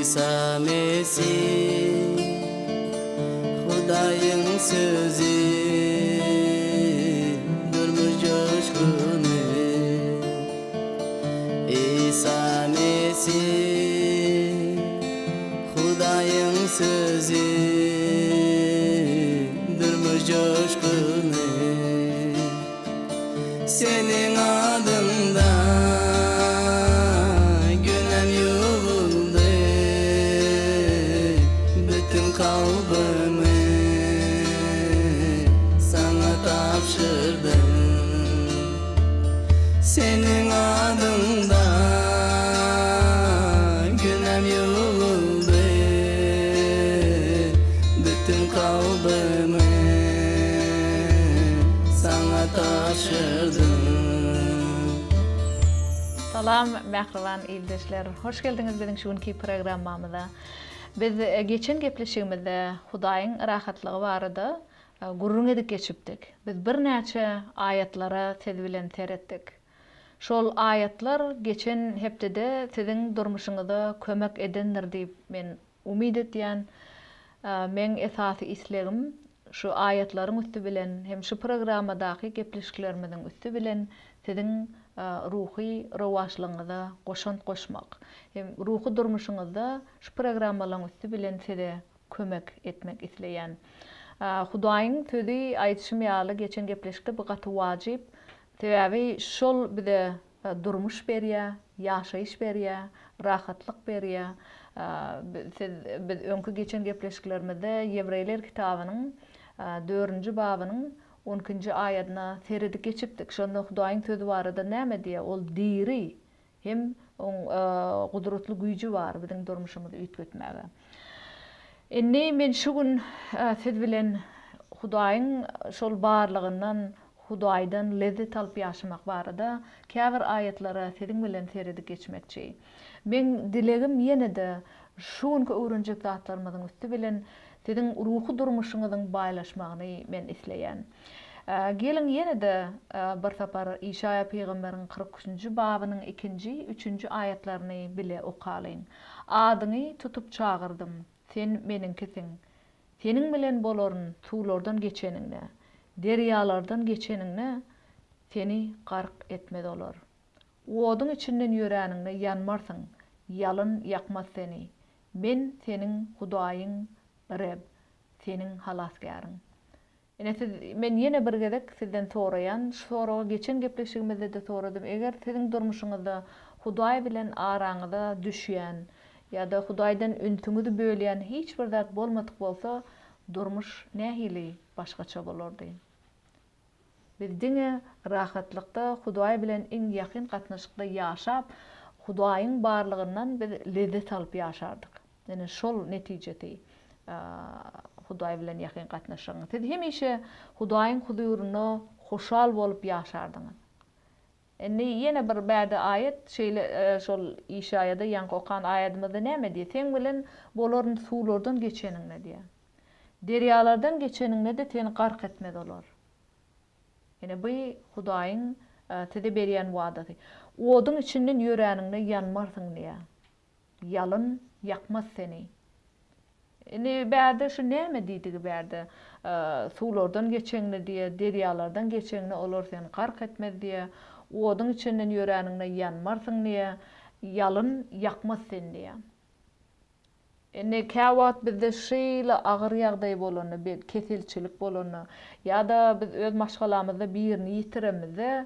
İsa Mesih Hudayın sözü durmuş coşkunu İsa Mesih Hudayın sözü durmuş coşkunu senin adında günem yuvuldu bütün kalbimi sana tapşırdım senin adında günem yuvuldu bütün kalbimi sana tapşırdım. Salam mehriban ildeşler. Hoş geldiniz bizim şunki programmamıza. Biz geçen gepleşigimizde Hudaýyň rahatlygy barada gurrun edip geçipdik. Biz bir näçe ayetlara siz bilen teretdik. Şol ayetler geçen hepdede sizin durmuşuňyza kömek edendir diýip men umid etýän. Men esasy islegim şu ayetlaryň üstü bilen hem şu programmadaky gepleşiklerimizin üstü bilen sizin ruhi rowaşlygyňyza goşan goşmak. Hem ruhy durmuşyňyzda şu programmalaryň üstü bilen size kömek etmek isleýän. Hudaýyň sözi aýdyşym ýaly geçen gepleşikde bu gaty wajyp. Sebäbi şol bize durmuş berýär, ýaşaýyş berýär, rahatlyk berýär. Biz öňkü geçen gepleşiklerimizde Ýebreýler kitabynyň 4-nji babynyň 12-nji aýatyna seredip geçipdik. Şonda Hudaýyň sözi barada näme diýär? Ol diri hem gudratly güýji bar biziň durmuşymyzy üýtgetmäge. Indi men şu gün siz bilen Hudaýyň şol barlygyndan Hudaýdan lezzet alyp ýaşamak barada käbir aýatlara siziň bilen seredip geçmekçi. Men dilegim ýene-de şu günkü öwrenjek zatlarymyzyň üstü bilen siziň ruhy durmuşyňyzyň baýlaşmagyny men isleýän. Gelin ýene-de bir sapar Işaya peýgamberiň 43-nji babynyň 2-nji, 3-nji aýatlaryny bile okalyň. Adyny tutup çağırdım. Sen meninkisiň. Seniň bilen bolaryn suwlardan geçeniňne, derýalardan geçeniňne seni gark etmez olar. Oduň içinden ýöräniňne ýanmarsyň, ýalyn ýakmaz seni. Men seniň Hudaýyň Reb, seniň halasgaryň. Men ýene bir gezek sizden soraýan, şoraga geçen gepleşigimizde de soradym. Eger siziň durmuşyňyzda Hudaý bilen araňyza düşýän ýa-da Hudaýdan üntüňizi bölýän hiç bir zat bolmadyk bolsa, durmuş nähili başgaça bolardy. Biz diňe rahatlykda Hudaý bilen iň ýakyn gatnaşykda ýaşap, Hudaýyň barlygyndan biz lezzet alyp ýaşardyk. Ene şol netijedi Hudaý bilen ýakyn gatnaşygyň. Siz hemişe Hudaýyň huduryna hoşal bolup ýaşardyňyz. Indi ýene bir bäde aýet şol Işaýada ýanky okan aýatymyzda näme diýär? Sen bilen bolaryn suwlardan geçeniňne diýär. Derýalardan geçeniňne de seni gark etmez olar. Ene bu Hudaýyň size berýän wadaty. Oduň içinden ýöräniňne ýanmarsyň diýär. Ýalyn ýakmaz seni. Ene bäde şu näme diýdi bäde? Suwlardan geçeniňne diýär, derýalardan geçeniňne olar seni gark etmez diýär. Oduň içinden ýöräniňne ýanmarsyň diýär. Ýalyn ýakmaz seni diýär. Ene käwat bizde şeýle agyr ýagdaý bolany, bir kesilçilik bolany, ýa-da biz öz maşgalamyzda birini ýitiremizde,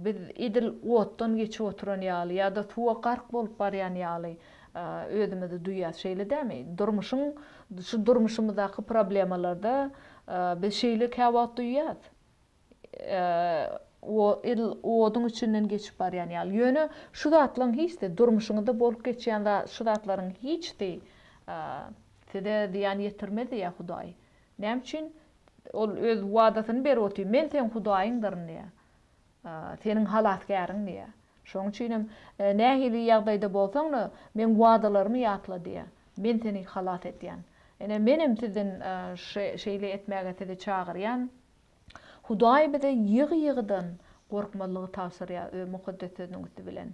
biz idil otdan geçip oturan ýaly ýa-da suwa gark bolup barýan ýaly özümizi duýýar şeýle dämi? Şu durmuşymyzdaky problemalarda biz şeýle käwat duýýar. Oduň içinden geçip barýan ýaly. Ýöne şu zatlaryň hiç de durmuşyňyzda bolup geçýän şu zatlaryň hiç de size diýan ýetirmedi ýa Hudaý. Näme üçin? Ol öz wadatyny berýär. Men sen Hudaýyňdyr diýär. Seniň halasgaryň diýär. Şoň üçin nähili ýagdaýda bolsaň, men wadalarymy ýatla diýär. Men seni halas etýän. Ene menim sizden şeýle etmäge sizi çagyrýan. Hudaý bize ýygy-ýygydan gorkmalygy tawsyrýar mukaddes sözüň üstü bilen.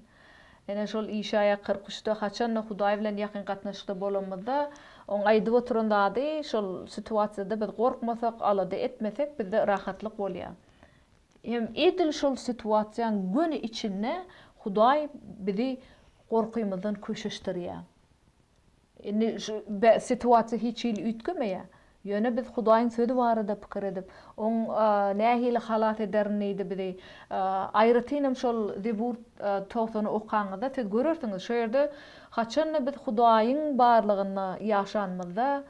Ene şol İşaya 43'te haçanna Hudaý bilen ýakyn gatnaşykda bolamyzda oň aýdyp oturandady şol situasiýada biz gorkmasak, alada etmesek bizde rahatlyk bolýar. Hem edil şol situasiýanyň göni içinde Hudaý bizi gorkymyzdan köşeşdirýär. Situasiýa hiç il ütgemeýär. Ýöne biz Hudaýyň sözi barada pikir edip, oň nähili halat ederniýdi bizi. Aýratynam şol Zebur 90-y okanyňda siz görersiňiz, şo ýerde haçanna biz Hudaýyň barlygyny ýaşanmyzda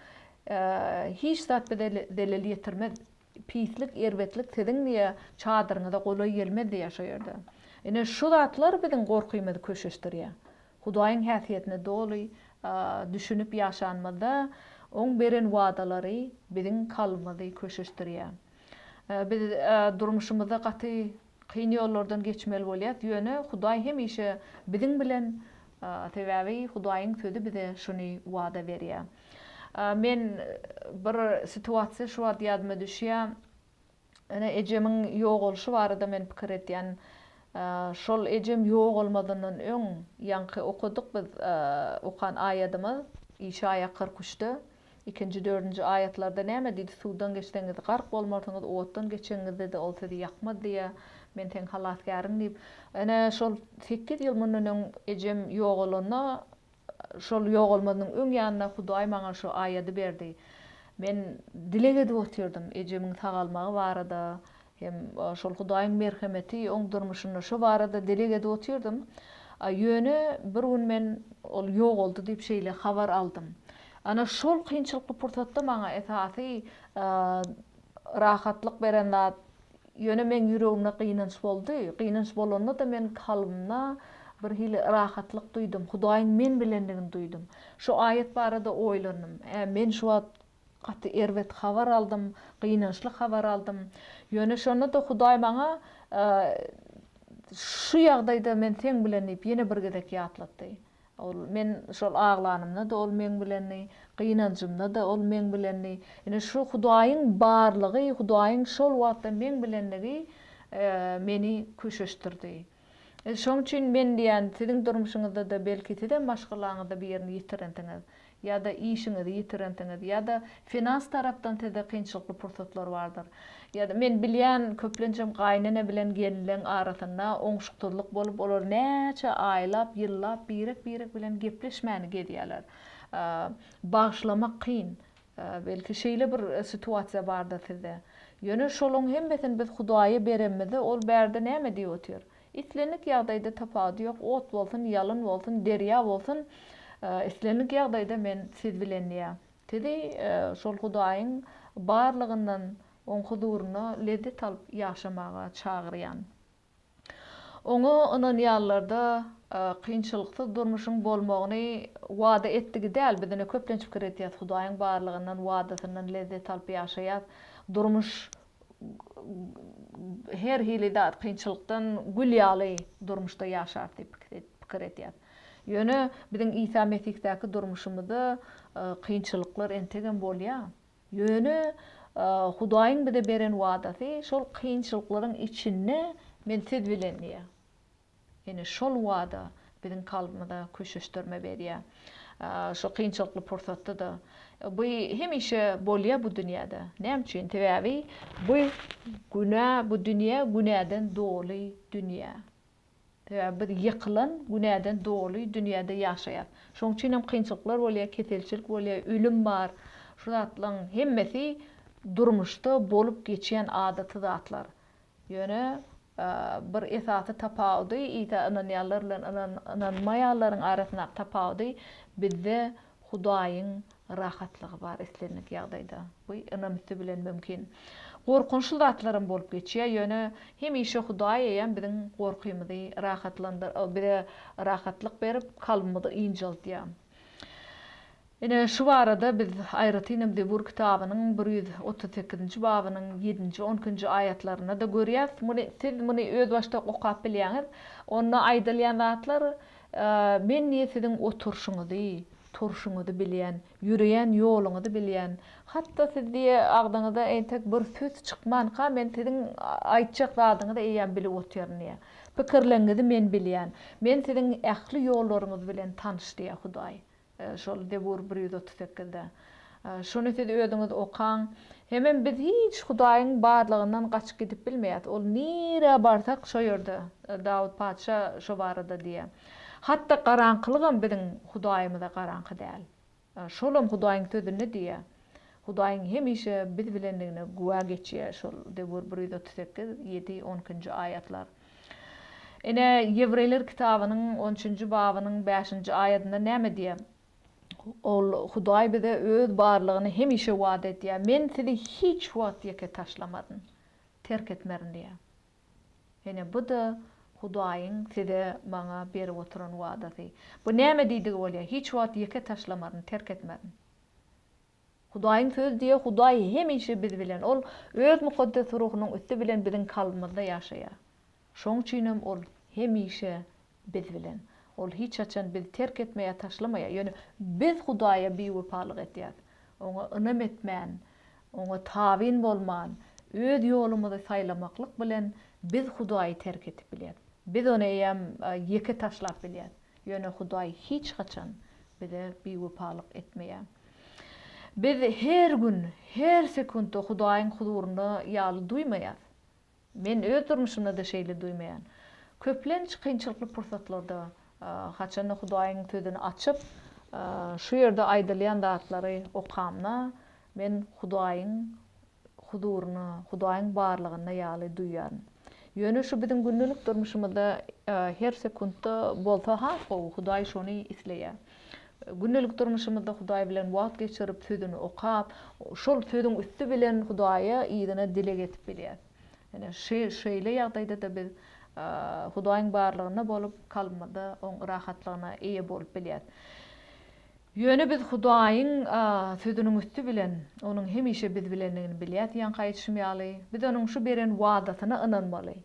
hiç zat delil ýetirmez. Pislik, erbetlik siziň diýe çadyryňyza golay gelmedi ýa şo ýerde. Ene şu zatlar biziň gorkymyzy köşeşdirýär. Hudaýyň häsiýetine doly düşünüp ýaşanmyzda oň beren wadalary biziň kalmagy köşeşdirýär. Biz durmuşymyzda gaty kyn ýollardan geçmeli bolýar. Ýöne Hudaý hemişe biziň bilen täwäbi Hudaýyň sözi bize şuny wada berýär. Men bir situasiýa şu wagt ýadyma düşýär. Ene ejemiň ýok bolşy barada men pikir etýän. Şol ejem ýok bolmadandan öň ýanky okuduk biz okan aýadymyz İşaya 43'te 2-4-nji aýatlarda näme diýdi? Suwdan geçseňiz gark bolmarsyňyz, otdan geçeňiz dedi, ol sizi ýakmady diýe. Men teň halasgaryň diýip, ene şol 8 ýyl mundan ejem ýok bolanda şol ýok bolmadyň öň ýanyna Hudaý maňa şu aýady berdi. Men dilek edip oturdum ejemiň tagalmagy barada, hem şol Hudaýyň merhemeti oň durmuşyny şu barada dilek edip oturdum. Ýöne bir gün men ol ýok boldy diýip şeýle habar aldym. Ana şol kynçylykly pursatda maňa esasy rahatlyk beren zat ýöne men ýüregimde gynanç boldy. Gynanç bolanda da men kalbymda bir hili rahatlyk duýdum. Hudaýyň men bilendigini duýdum. Şu aýat barada oýlandym. Men şu wagt gaty erbet habar aldym, gynançly habar aldym. Ýöne şonda da Hudaý maňa şu ýagdaýda men teň bilen diýip ýene bir gezek ýatlatdy. Ol men şol aglanymda da ol men bilenni, gynanjymda da ol men bilenni. Ene şu Hudaýyň barlygy, Hudaýyň şol wagtda men bilendigi meni köşeşdirdi. Şoň üçin men diýen siziň durmuşyňyzda da belki siz maşgalaňyzda bir ýerini ýitirendiňiz, ýa-da işiňizi ýitirendiňiz, ýa-da finans tarapdan size kynçylykly pursatlar bardyr. Ýa-da men bilýän köplençem gaýnana bilen gelinleň arasynda oňşukdurlyk bolup, olar näçe aýlap, ýyllap birek bilen gepleşmäni gedýärler. Bagyşlamak kyn. Belki şeýle bir situasiýa barda sizde. Ýöne şoluň hemmesin biz Hudaýa beremmiz, ol berde näme diýip otur. İslenik ýagdaýda tapady ýok, ot bolsun, ýalyn bolsun, derýa bolsun, islenik ýagdaýda men siz bilenýär. Dedi şol Hudaýyň barlygyndan oň huduryna lezzet alyp ýaşamaga çagyrýan. Oňa onan ýallarda kynçylyksyz durmuşyň bolmagyny wada etdigi däl, bizine köplenç pikir etýär. Hudaýyň barlygyndan, wadasyndan lezzet alyp ýaşaýar. Durmuş her hilide kynçylykdan gülýaly durmuşda ýaşar diýip pikir etýär. Ýöne biziň İsa Mesih'däki durmuşymyzda kynçylyklar entegen bolýar. Ýöne Hudaýyň bize beren wadasy şol kynçylyklaryň içinde men siz bilenýär. Ene şol wada biziň kalbymyza köşeşdirme berýär. Şu kynçylykly pursatda da bu hemişe bolýar bu dünýäde. Näme üçin? Täwäbi bu günä, bu dünýä günäden doly dünýä. Täwäbi bir ýykylan günäden doly dünýäde ýaşaýar. Şoň üçin hem kynçylyklar bolýar, ketelçilik bolýar, ölüm bar. Şu zatlaryň hemmesi durmuşda bolup geçýän adaty zatlar. Ýöne bir esasy tapawdy, ýa-da inanýarlar bilen inanmaýarlaryň arasyna tapawdy. Bizde Hudaýyň rahatlygy bar islenik ýagdaýda. Bu inanmysy bilen mümkin. Gorkunçly zatlaryň bolup geçýär. Ýöne hemişe Hudaý eýen biziň gorkymyzy rahatlandyr, bize rahatlyk berip kalbymyzy ýyňjaltýar. Ene şu barada biz Aýratynam Zebur kitabynyň 138-nji babynyň 7-nji 10-njy aýatlaryna da görýäs. Siz muny öz başda okap bilýäňiz. Onda aýdylýan zatlar men niýe siziň oturşuňyzy, turşuňyzy bilýän, ýüreýän ýoluňyzy bilýän. Hatda siz diýe agdaňyza entek bir söz çykmanka men siziň aýtjak zadyňyzy eýen bilip oturýan. pikirleňizi men bilýän. Men siziň ähli ýollaryňyz bilen tanış diýär Hudaý. Şol Debur 138-de. Şonu siz özüňiz okaň. Hemen biz hiç Hudaýyň barlygyndan gaçyp gidip bilmeýät. Ol nire barsak şo ýerde. Dawud paça şo barada diýär. Hatta garaňkylygam biziň Hudaýymyza garaňky däl. Şolam Hudaýyň sözüne diýär. Hudaýyň hemişe biz bilendigine güwa geçýär. Şol Debur 138 7-10-njy aýatlar. Ene Ýebreyler kitabynyň 13-nji babynyň 5-nji aýatynda näme diýär? Ol Hudaý bize öz barlygyny hemişe wada etýär. Men sizi hiç wagt ýeke taşlamadym. Terk etmerin diýär. Ene bu da Hudaýyň size maňa berip oturan wadasy. Bu näme diýdi bolýar? Hiç wagt ýeke taşlamadym, terk etmerin. Hudaýyň söz diýär, Hudaý hemişe biz bilen. Ol öz mukaddes ruhunyň üstü bilen biziň kalbymyzda ýaşaýar. Şoň üçin ol hemişe biz bilen. Ol hiç açan bizi terk etmeýär, taşlamaýar. Ýöne biz Hudaýa beýwepalyk etýär. Oňa ynam etmän, oňa tabyn bolman, öz ýolumyzy saýlamaklyk bilen biz Hudaýy terk etip bilýär. Biz onu hem ýeke taşlap bilýär. Ýöne Hudaý hiç gaçan bize beýwepalyk etmeýär. Biz her gün, her sekundda Hudaýyň huduryna ýaly duýmaýar. Men öz durmuşymda da şeýle duýmaýan. Köplenç kynçylykly pursatlarda haçan Hudaýyň sözüni açyp, şu ýerde aýdylýan datlary okamna, men Hudaýyň huduryna, Hudaýyň barlygyna ýaly duýýaryn. Ýöne şu biziň günlük durmuşymyzda her sekundda bolsa ha, Hudaý şonu isleýär. Günlük durmuşymyzda Hudaý bilen wagt geçirip sözüni okap, şol sözüň üstü bilen Hudaýa ýygyna dile getip bilýär. Yani şeýle ýagdaýda da biz Hudaýyň barlygyna bolup kalmada oň rahatlygyna eýe bolup bilýär. Ýöne biz Hudaýyň sözüniň üstü bilen onuň hemişe biz bilenligini bilýär, ýa-ni ýaşamaly. Biz onuň şu beren wadasyna ynanmaly.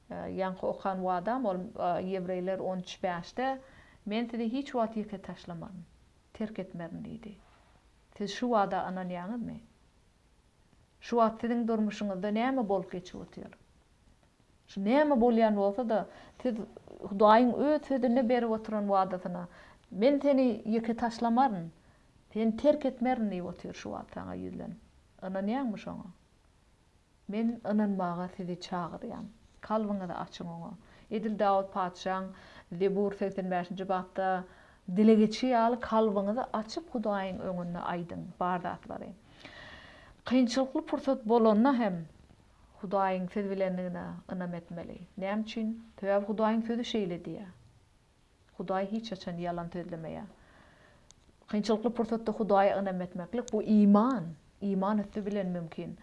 Ýa-ni okan wadam ol Ýebreyler 13:5-de men sizi hiç wagt ýeke taşlamadym, terk etmerin diýdi. Siz şu wada ynanýaňyzmy? Şu wagt siziň durmuşyňyzda näme bolup geçip otýar? Şu näme bolýan bolsa da siz Hudaýyň öz sözüne berip oturan wadasyna men seni ýeke taşlamaryn, seni terk etmerin diýip otýar şu wagt saňa ýüzlen. Ynanýaňmy şoňa? Men ynanmaga sizi çagyrýan. Kalbyňyzy açyň oňa. Edil Dawud paçaň Debur 85-nji babda dile geçýär, kalbyňyzy açyp Hudaýyň öňünde aýdyň bardatlary. Kynçylykly pursat bolanna hem Hudaýyň söz bilenligine ynam etmeli. Näme üçin? Töýäp Hudaýyň sözü şeýle diýär. Hudaý hiç açan ýalan sözlemeýär. Kynçylykly pursatda Hudaýa ynam etmeklik bu iman. İman üstü bilen mümkin.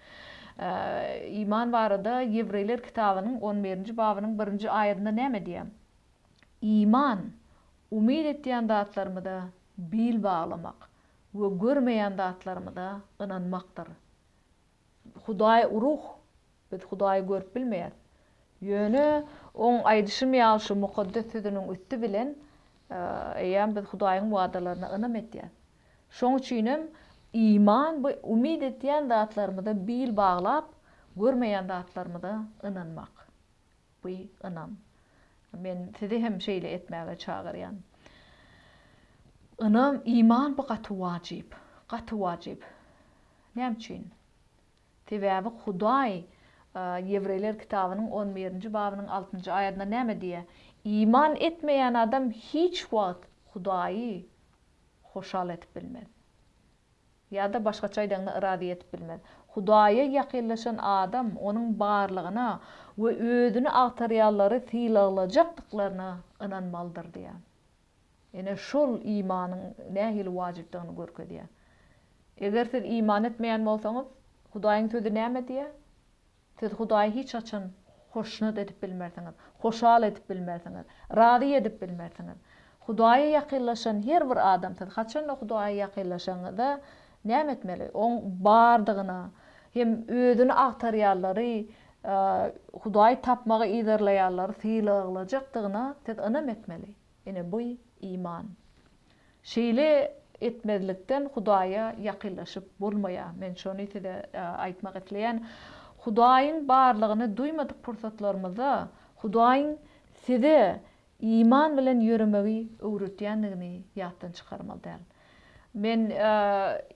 İman barada Ýebreyler kitabynyň 11-nji babynyň 1-nji aýatynda näme diýär? İman, umid etýän zatlarymyda bil baglamak we görmeýän zatlarymyda ynanmakdyr. Hudaý ruh, biz Hudaýy görüp bilmeýär. Ýöne oň aýdyşym ýaly şu mukaddes sözüniň üstü bilen eýär biz Hudaýyň wadalaryna ynam etýär. Şoň üçin iman bu umid etýän zatlarymyda bil baglap, görmeýän zatlarymyda ynanmak. Bu ynam. Men sizi hem şeýle etmäge çagyrýan. Ynam, iman bu gaty wajyp. Gaty wajyp. Näme üçin? Sebäbi Hudaý Ýebreyler kitabynyň 11-nji babynyň 6-njy aýatynda näme diýär? İman etmeýän adam hiç wagt Hudaýy hoşal etip bilmez. Ýa-da başgaça aýdanda iradi etip bilmez. Hudaýa ýakynlaşan adam onuň barlygyna we özüni agtarýanlary sylagylajakdyklaryna ynanmalydyr diýär. Ene şol imanyň nähili wajypdygyny görkezýär. Eger siz iman etmeýän bolsaňyz, Hudaýyň sözü näme diýär? Siz Hudaýy hiç açan hoşnut edip bilmersiňiz, hoşal edip bilmersiňiz, rady edip bilmersiňiz. Hudaýa ýakynlaşan her bir adam, siz haçan Hudaýa ýakynlaşaňyzda näme etmeli? Oň bardygyna hem özüni agtarýanlary, Hudaýy tapmagy ýerleýärler, sylagylajakdygyna siz ynam etmeli. Ene bu iman. Şeýle etmezlikden Hudaýa ýakynlaşyp bolmaýar. Men şonu size aýtmak isleýän, Hudaýyň barlygyny duýmadyk pursatlarymyzda Hudaýyň size iman bilen yürümegi öwretýändigini ýatdan çykarmaly däl. Men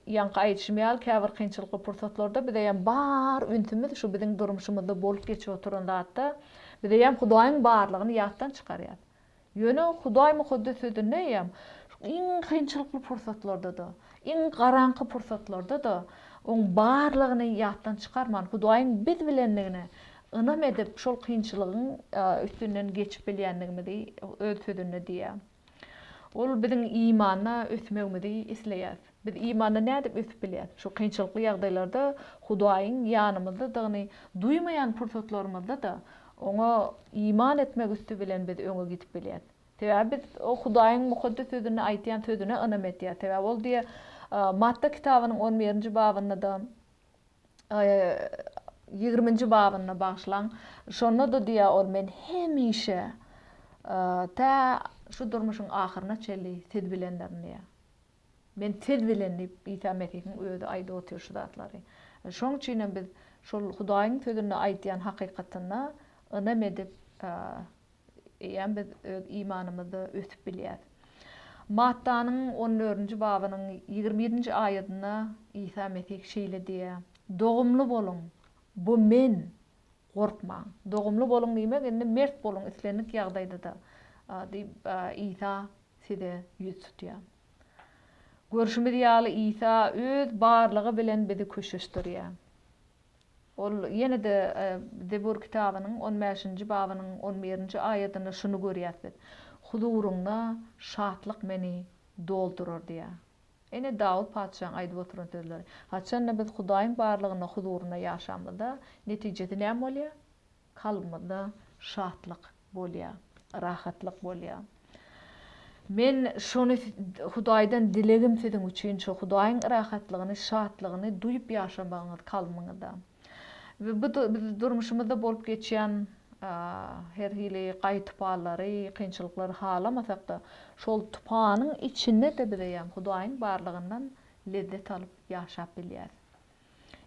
ýanky aýtşmaýal käbir kynçylykly pursatlarda bideýem bar üntimiz şu biziň durmuşymyzda bolup geçip oturan zatda bideýem Hudaýyň barlygyny ýatdan çykarýar. Ýöne Hudaý muhuddy sözündeyem iň kynçylykly pursatlarda da, iň garaňky pursatlarda da oň barlygyny ýatdan çykarman, Hudaýyň biz bilendigini ynam edip şol kynçylygyň üstünden geçip bilýändigimizi öz sözünde diýär. Ol biziň imana ösmegimizi isleýär. Biz imana nädip ösüp bilýär? Şu kynçylykly ýagdaýlarda Hudaýyň ýanymyzda dagny duýmaýan pursatlarymyzda da oňa iman etmek üstü bilen biz öňe gidip bilýär. Täze biz o Hudaýyň muhaddes sözüni aýtýan sözüne ynam etýär. Täze ol diýe Matta kitabynyň 11-nji babynda da 20-nji babyna başlan. Şonda da diýär ol men hemişe ta şu durmuşyň ahyryna çelli siz bilenlerini diýär. Men siz bilen diýip Isa Mesih'iň öýde aýdyp otyr şu zatlary. Şoň üçin biz şol Hudaýyň sözüni aýtýan hakykatyna ynam edip ýa biz öz imanymyzdy ösüp bilýär. Mattanyň 14-nji babynyň 27-nji aýatyna Isa Mesih şeýle diýär. Dogumly bolun. Bu men. Gorkmaň. Dogumly bolun diýmek indi mert bolun islenlik ýagdaýda da diýip Isa size ýüz tutýar. Görüşimiz ýaly Isa öz barlygy bilen bizi köşeşdirýär. Ol ýene de Zebur kitabynyň 15-nji babynyň 11-nji aýatyny şunu görýärsiz. Huduruňda şatlyk meni doldurar diýär. Ene Dawud padşahyň aýdyp oturan sözleri. Haçan biz Hudaýyň barlygyna huzuruna ýaşamyzda netijede näme bolýar? Kalbymyzda şatlyk bolýar, rahatlyk bolýar. Men şonu Hudaýdan dilegim siziň üçin şu Hudaýyň rahatlygyny, şatlygyny duýup ýaşamagyňyz kalbymyňda. Ve bu durmuşymyzda bolup geçýän her hili gaýtypallary, kynçylyklary halamasak da şol tupanyň içinde de bileýär Hudaýyň barlygyndan lezzet alyp ýaşap bilýär.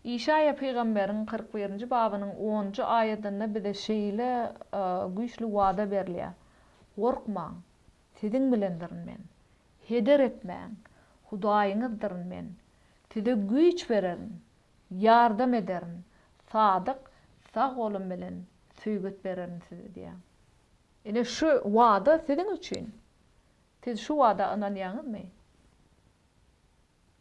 İşaýa peýgamberiň 41-nji babynyň 10-nji aýatyna bize şeýle güýçli wada berilýär. Gorkmaň, siziň bilendirin men. Heder etmäň, Hudaýyňyzdyr men. Size güýç bererin, ýardam ederin. Sadyk, sag golum bilen süýgüt bererin size diýär. Ene şu wada siziň üçin. Siz şu wada ananýaňyzmy?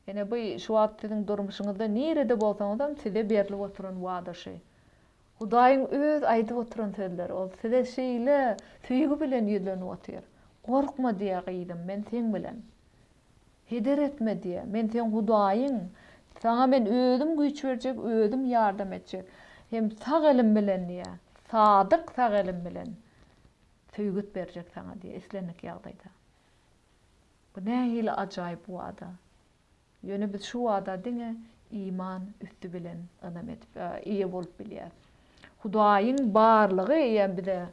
Ene bu şu wada siziň durmuşyňyzda nerede bolsaňyz size berilip oturan wada şe. Hudaýyň öz aýdyp oturan sözleri ol size şeýle süýgü bilen ýüzlenip otyr. Gorkma diýär gyýdym men sen bilen. Heder etme diýär. Men sen Hudaýyň. Sana men özüm güýç berjek, özüm ýardam etjek. Hem sag elim bilen diýär. Sadyk sag elim bilen süýgüt berjek sana diýär islenlik ýagdaýda. Bu nähili ajaýyp wada. Ýöne biz şu wada diňe iman üstü bilen ynam edip iýe bolup bilýär. Hudaýyň barlygy ýa bize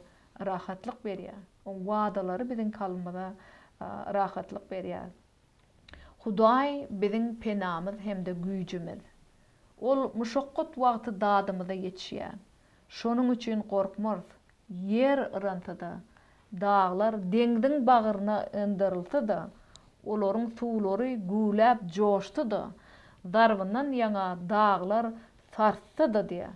rahatlyk berýär. O wadalary biziň kalbymyza rahatlyk berýär. Hudaý biziň penamyz hemde güýjümiz. Ol muşaqqat wagty dadymyza ýetişýär. Şonuň üçin gorkmaz. Yer ırantada, dağlar deňdiň bagyryna ındyrylsa da, olaryň suwlary gülläp joşdy da, darwyndan ýaňa dağlar sarsdy da diýär.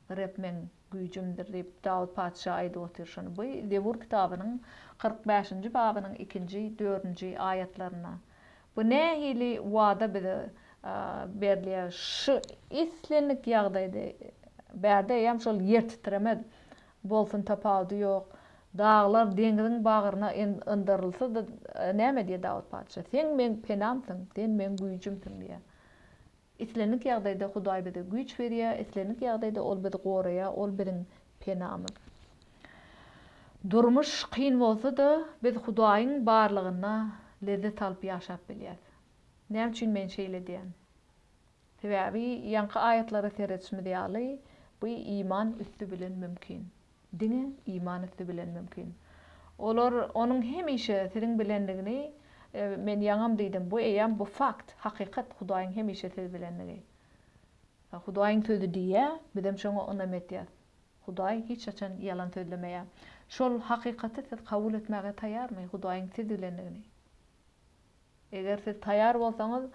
Rep men güýjümdir diýip Dawud padşah aýdyp otyr şonu. Bu Zebur kitabynyň 45-nji babynyň 2-nji, 4-nji aýatlaryna. Bu nähili wada bize berilýär. Şu islenlik ýagdaýda berde ýam şol yer titremed bolsun tapawdy ýok. Dağlar deňdiň bagyryna ındyrylsa da näme diýär Dawud padşah? Sen men penamsyň, sen men güýjümsiň diýär. Islenlik ýagdaýda Hudaý bize güýç berýär, islenlik ýagdaýda ol bizi goraýar, ol biziň penamyz. Durmuş kyn bolsa da biz Hudaýyň barlygyna lezzet alyp ýaşap bilýär. Näme üçin men şeýle diýän? Sebäbi ýanky aýatlara seretişmi diýäli, bu iman üstü bilen mümkin. Diňe iman üstü bilen mümkin. Olar onuň hemişe siziň bilendigini men ýaňam diýdim. Bu eýam bu fakt, hakykat Hudaýyň hemişe siz bilendigi. Hudaýyň sözü diýär, bizem şoňa ynam etýär. Hudaý hiç açan yalan söylemeýär. Şol hakykaty siz kabul etmäge taýarmy Hudaýyň siz bilenligini? Eger siz taýar bolsaňyz,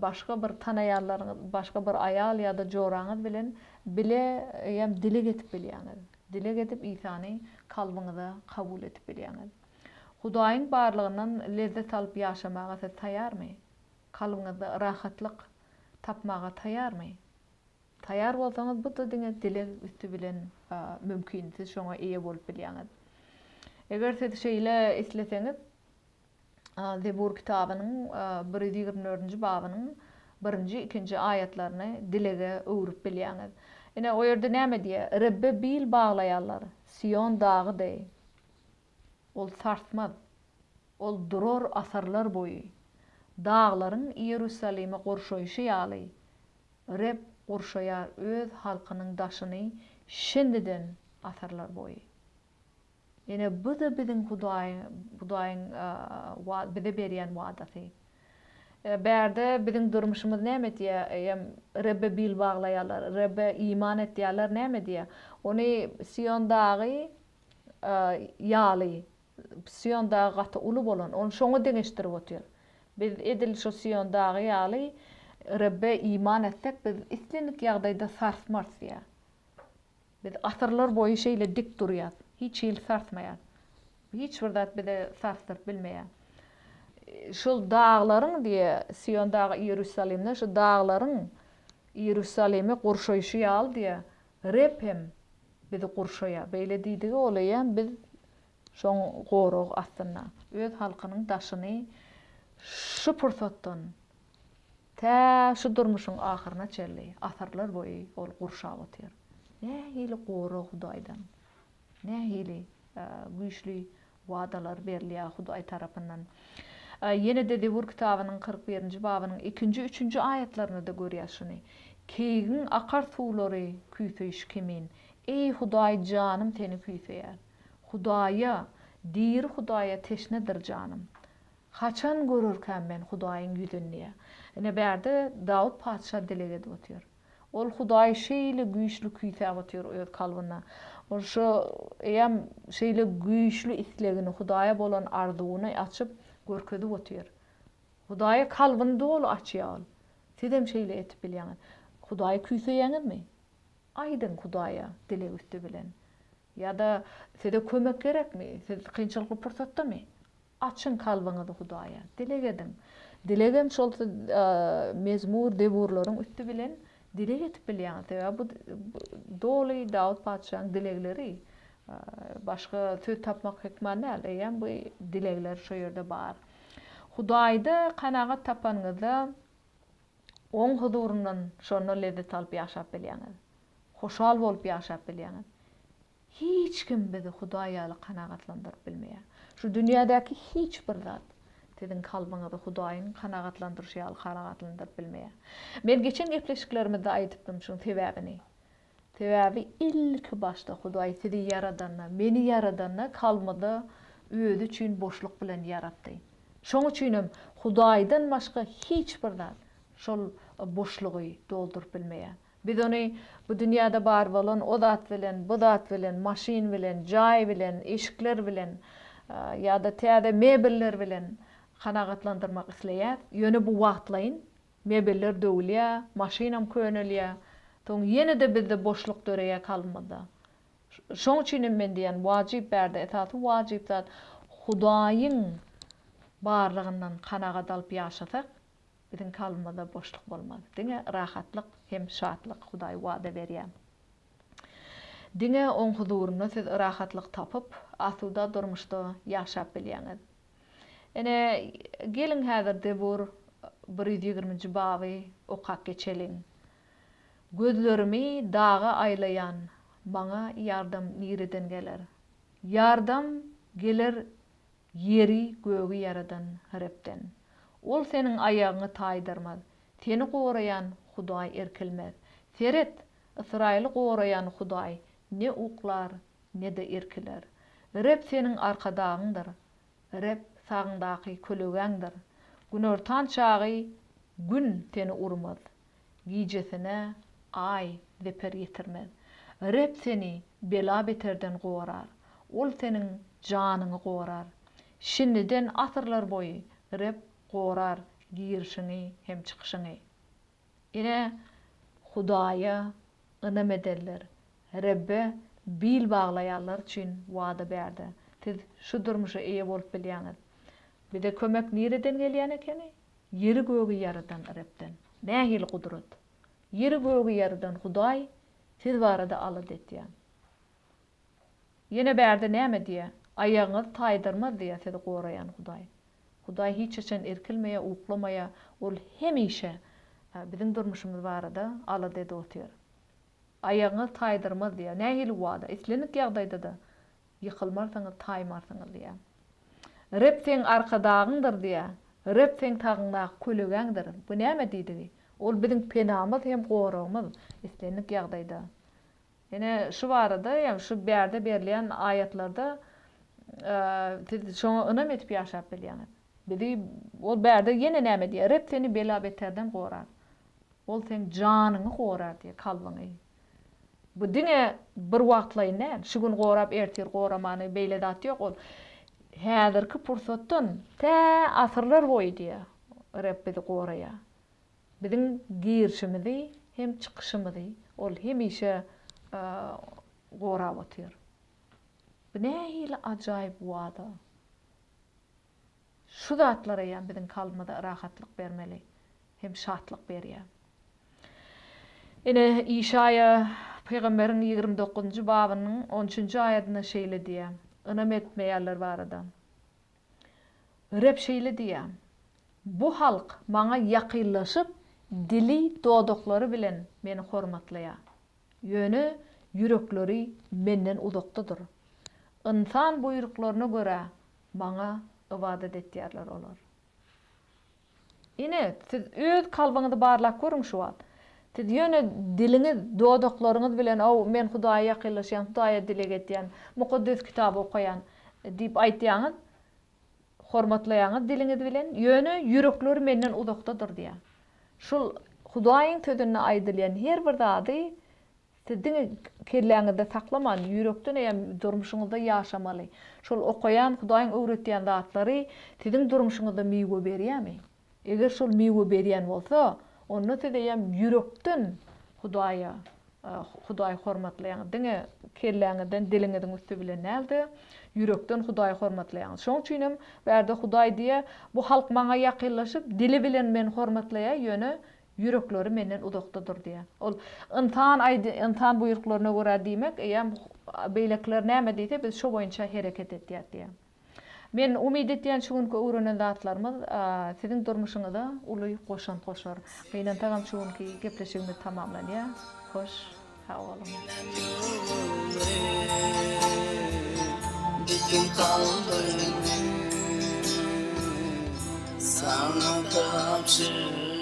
başga bir tanaýarlaryňyz, başga bir aýal ýa-da joraňyz bilen bile ýam dile getip bilýäňiz. Dile getip İsany kalbyňyza kabul etip bilýäňiz. Hudaýyň barlygyndan lezzet alyp ýaşamaga siz taýarmy? Kalbyňyzda rahatlyk tapmaga taýarmy? Taýar bolsaňyz bu da diňe dile üstü bilen mümkin, siz şoňa eýe bolup bilýäňiz. Eger siz şeýle isleseňiz, Zebur kitabynyň 124-nji babynyň 1-nji 2-nji aýatlaryny dilege öwrüp bilýäňiz. Ene o ýerde näme diýär? Rebbe bil baglaýarlar, Sion dağı dey. Ol sarsmaz, ol durur asarlar boyu. Dağlaryň Ýerusalime gorşoýuşy ýaly. Reb gorşoýar öz halkynyň daşyny şendiden asarlar boyu. Ene bu da biziň Hudaýyň bize berýän wadasy. Bärde biziň durmuşymyz näme diýär? Rebbe bil baglaýarlar, Rebbe iman etýärler näme diýär? Ony Sion dagy ýaly, Sion dagy gaty uly bolan, onu şoňa deňeşdirip otýar. Biz edil şu Sion dagy ýaly Rebbe iman etsek biz islenik ýagdaýda sarsmaz diýär. Biz asyrlar boyu şeýle dik durýar, hiç ýyl sarsmaýar. Hiç bir zat bize sarstyryp bilmeýär. Şol dağlaryň diýe Sion dagy Ýerusalimde şu dağlaryň Ýerusalime gorşoýuşy ýaly diýe Reb hem bizi gorşoýar. Beýle diýdigi olaýan biz şoň gorog astyna öz halkynyň daşyny şu pursatdan ta şu durmuşyň ahyryna çelli asarlar boyu ol gurşap otýar. Nähili gorog Hudaýdan. Nähili güýçli wadalar berilýär Hudaý tarapyndan. Ýene de Zebur kitabynyň 41-nji babynyň 2-nji 3-nji aýatlaryny da görýär şuny. Keýgin akar suwlary küýseýiş kimin? Ey Hudaý janym seni küýseýär. Hudaýa, dir Hudaýa teşnedir janym. Haçan görürken men Hudaýyň ýüzünde. Ene bärde Dawud paçha dile edip otýar. Ol Hudaý şeýle güýçli küýsäp otýar öz kalbyna. Ol şu ýam şeýle güýçli islegini Hudaýa bolan arzuwyny açyp görkezip otýar. Hudaýa kalbyny dolu açýar. Sizem şeýle etip bilýäňiz. Hudaýy küýseýäňizmi? Aýdyň Hudaýa dile üstü bilen. Ýa-da size kömek gerekmi? Siz kynçylykly pursatdamy? Açın kalbyňyzy Hudaýa, dile edin. Dilegen şol mezmur deburlaryň üstü bilen dile etip bilýäňiz. Bu doly Dawud paçaň dilegleri. Başga söz tapmak hikmat näl, ýa bu dilegler şo ýerde bar. Hudaýda kanagat tapanyňyzda oň huzurundan şonu lezzet alyp ýaşap bilýäňiz. Hoşal bolup ýaşap bilýäňiz. Hiç kim bizi Hudaýa kanagatlandyryp bilmeýär. Şu dünýädäki hiç bir zat sizin kalbyňyzy Hudaýyň kanagatlandyrşy ýaly kanagatlandyryp bilmeýär. Men geçen gepleşiklerimde aýdypdym şu sebäbini. Sebäbi ilk başda Hudaý sizi yaradanna, meni yaradanna kalmada özü üçin boşluk bilen yaratdy. Şoň üçin Hudaýdan başga hiç bir zat şol boşlugy doldurup bilmeýär. Biz ony bu dünýäde bar bolan o zat bilen, bu zat bilen, maşin bilen, jaý bilen, eşikler bilen ýa-da täze mebeller bilen kanagatlandyrmak isleýär. Ýöne bu wagtlaýyn mebeller döwülýär, maşinam könelýär. Toň ýene de bizde boşluk döreýär kalmada. Şoň üçin men diýen wajyp bärde esasy wajyp zat Hudaýyň barlygyndan kanagat alyp ýaşasak biziň kalmada boşluk bolmaz. Diňe rahatlyk hem şatlyk Hudaý wada berýär. Diňe oň huzurunda siz rahatlyk tapyp, asuda durmuşda ýaşap bilýäňiz. Ene gelin häzir Zebur 120-nji baby okap geçeliň. Gözlerimi dağa aýlayan, bana yardam nireden geler. Yardam geler yeri göğü yaradan Repden. Ol senin aýagyňy taýdyrmaz. Seni gorayan Hudaý erkelmez. Seret, Israýly gorayan Hudaý ne uklar ne de erkiler. Rep senin arkadagyňdyr. Rep sagyndaky kölegeňdir. Günortan çagy gün seni urmaz. Gijesine ay zeper yetirmez. Rep seni bela beterden gorar. Ol senin janyny gorar. Şinniden asırlar boyu rep gorar girişini hem çıkışını. Ine Hudaýa ynam ederler. Rebbe bil baglaýarlar üçin wada berdi. Siz şu durmuşa eýe bolup bilýäňiz. Bir de kömek nireden gelýän ekeni? Yeri göğü yaradan Rebden. Nähil gudrat. Yeri göğü yaradan Hudaý siz barada alıp etýän. Yine berdi näme diýe? Aýaňyz taýdyrmaz diýe sizi goraýan Hudaý. Hudaý hiç için erkilmeye, uklamaya, ol hemişe bizim durmuşumuz barada alıp dedi otyr. Aýaňyz taýdyrmaz diýe. Nähil wada? Islenik ýagdaýda da ýykylmarsaňyz taýmarsaňyz diýe. Rep sen arkadagyňdyr diýe. Rep sen tagyňdaky kölegeňdir. Bu näme diýdi? Ol bizim penamyz hem goragymyz islenik ýagdaýda. Ene şu barada, ýa şu berde berilýän ayatlarda şoňa ynam etip ýaşap bilýän. Biri ol berde ýene näme diýer? Rep seni bela beterden gorar. Ol sen janyny gorar diýe kalbyňy. Bu diňe bir wagtlaý näme? Şu gün gorap ertir goramany beýle dat ýok ol. Häzirki pursatdan ta asyrlar boyu diýe. Rep bizi goraýa. Bizim girişimizi hem çykyşymyzy ol hemişe gorap otyr. Bu nähili ajaýyp wada. Şu zatlara ýa bizim kalbymyza rahatlyk bermeli, hem şatlyk berýär. Ene İşaya Peygamberiň 29-njy babynyň 13-nji aýatyna şeýle diýär. Ynam etmeýärler barada. Rep şeýle diýär. Bu halk maňa ýakynlaşyp dili dodoklary bilen meni hormatlaýar. Ýöne yürekleri menden uzakdadyr. İnsan buyruklarına göre maňa ibadet etýärler olar. Ine siz öz kalbyňyzdy barlap görüň şu wagt. Siz ýöne diliňiz, dodoklaryňyz bilen men Hudaýa ýakynlaşýan, Hudaýa dile getýän, mukaddes kitap okaýan diýip aýtýaňyz, hormatlaýaňyz diliňiz bilen, ýöne yürekleri menden uzakdadyr diýär. Şol Hudaýyň tödüne aýdylýan her bir zady siziň kelläňizde saklaman, yürekden hem durmuşuňyzda ýaşamaly. Şol okaýan, Hudaýyň öwretýän zatlary siziň durmuşuňyzda meýwe berýärmi? Eger şol meýwe berýän bolsa, onu siz hem yürekden Hudaýy hormatlaýan. Diňe kelläňizden, diliňizden üstü bilen näde? Yürekden Hudaýy hormatlaýan. Şoň üçin hem berde Hudaý diýe, bu halk maňa ýakynlaşyp dili bilen meni hormatlaýar, ýöne yürekleri menden uzakdadyr diýär. Ol insan buyruklarına göre diýmek, ýa beýlekler näme diýse biz şo boýunça hereket etýär diýär. Men umid etýän şu günkü öwrenen zatlarymyz siziň durmuşyňyzda uly goşan goşar. Beýlen tagam şu günkü gepleşigimiz tamamlanýar. Hoş, sag bolun. Bütün kalbimi sana tapşır.